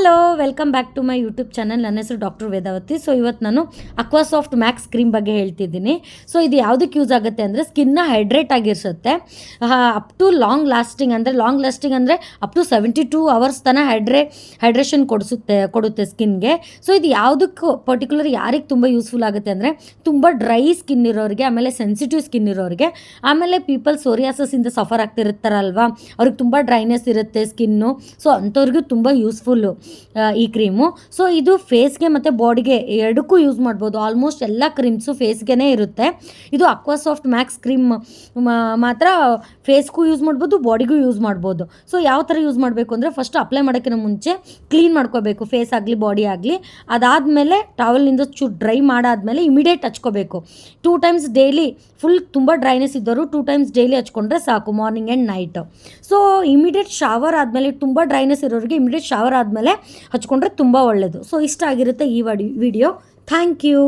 Hello welcome back to my YouTube channel. ನನ್ನ ಹೆಸರು doctor Vedavathi. So ಇವತ್ತು ನಾನು ಅಕ್ವಾಸಾಫ್ಟ್ ಮ್ಯಾಕ್ಸ್ ಕ್ರೀಮ್ ಬಗ್ಗೆ ಹೇಳ್ತಿದ್ದೀನಿ. ಸೊ ಇದು ಯಾವುದಕ್ಕೆ ಯೂಸ್ ಆಗುತ್ತೆ ಅಂದರೆ ಸ್ಕಿನ್ನ ಹೈಡ್ರೇಟ್ ಆಗಿರಿಸುತ್ತೆ. ಅಪ್ ಟು ಲಾಂಗ್ ಲಾಸ್ಟಿಂಗ್ ಅಂದರೆ ಅಪ್ ಟು 72 ಅವರ್ಸ್ ತನಕ ಹೈಡ್ರೇಷನ್ ಕೊಡುತ್ತೆ ಸ್ಕಿನ್ಗೆ. ಸೊ ಇದು ಯಾವುದಕ್ಕೂ ಪರ್ಟಿಕ್ಯುಲರ್ ಯಾರಿಗೆ ತುಂಬ ಯೂಸ್ಫುಲ್ ಆಗುತ್ತೆ ಅಂದರೆ ತುಂಬ ಡ್ರೈ ಸ್ಕಿನ್ ಇರೋರಿಗೆ, ಆಮೇಲೆ ಸೆನ್ಸಿಟಿವ್ ಸ್ಕಿನ್ ಇರೋರಿಗೆ, ಆಮೇಲೆ ಪೀಪಲ್ ಸೋರಿಯಾಸಿಸಿಂದ ಸಫರ್ ಆಗ್ತಿರ್ತಾರಲ್ವಾ, ಅವ್ರಿಗೆ ತುಂಬ ಡ್ರೈನೆಸ್ ಇರುತ್ತೆ ಸ್ಕಿನ್ನು. ಸೊ ಅಂಥವ್ರಿಗೂ ತುಂಬ ಯೂಸ್ಫುಲ್ಲು ಈ ಕ್ರೀಮು. ಸೊ ಇದು ಫೇಸ್ಗೆ ಮತ್ತು ಬಾಡಿಗೆ ಎರಡಕ್ಕೂ ಯೂಸ್ ಮಾಡ್ಬೋದು. ಆಲ್ಮೋಸ್ಟ್ ಎಲ್ಲ ಕ್ರೀಮ್ಸು ಫೇಸ್ಗೆ ಇರುತ್ತೆ. ಇದು ಅಕ್ವಾಸಾಫ್ಟ್ ಮ್ಯಾಕ್ಸ್ ಕ್ರೀಮ್ ಮಾತ್ರ ಫೇಸ್ಗೂ ಯೂಸ್ ಮಾಡ್ಬೋದು, ಬಾಡಿಗೂ ಯೂಸ್ ಮಾಡ್ಬೋದು. ಸೊ ಯಾವ ಥರ ಯೂಸ್ ಮಾಡಬೇಕು ಅಂದರೆ ಫಸ್ಟ್ ಅಪ್ಲೈ ಮಾಡೋಕ್ಕಿಂತ ಮುಂಚೆ ಕ್ಲೀನ್ ಮಾಡ್ಕೋಬೇಕು, ಫೇಸ್ ಆಗಲಿ ಬಾಡಿ ಆಗಲಿ. ಅದಾದಮೇಲೆ ಟವಲ್ನಿಂದ ಡ್ರೈ ಮಾಡಾದಮೇಲೆ ಇಮಿಡಿಯೇಟ್ ಹಚ್ಕೋಬೇಕು. 2 ಟೈಮ್ಸ್ ಡೈಲಿ, ಫುಲ್ ತುಂಬ ಡ್ರೈನೆಸ್ ಇದ್ದವರು 2 ಟೈಮ್ಸ್ ಡೈಲಿ ಹಚ್ಕೊಂಡ್ರೆ ಸಾಕು, morning and night. So immediate shower ಆದಮೇಲೆ, ತುಂಬ ಡ್ರೈನೆಸ್ ಇರೋರಿಗೆ ಇಮಿಡಿಯೇಟ್ ಶವರ್ ಆದಮೇಲೆ ಹಚ್ಕೊಂಡ್ರೆ ತುಂಬ ಒಳ್ಳೆಯದು. ಸೊ ಇಷ್ಟ ಆಗಿರುತ್ತೆ ಈ ವಿಡಿಯೋ. Thank you.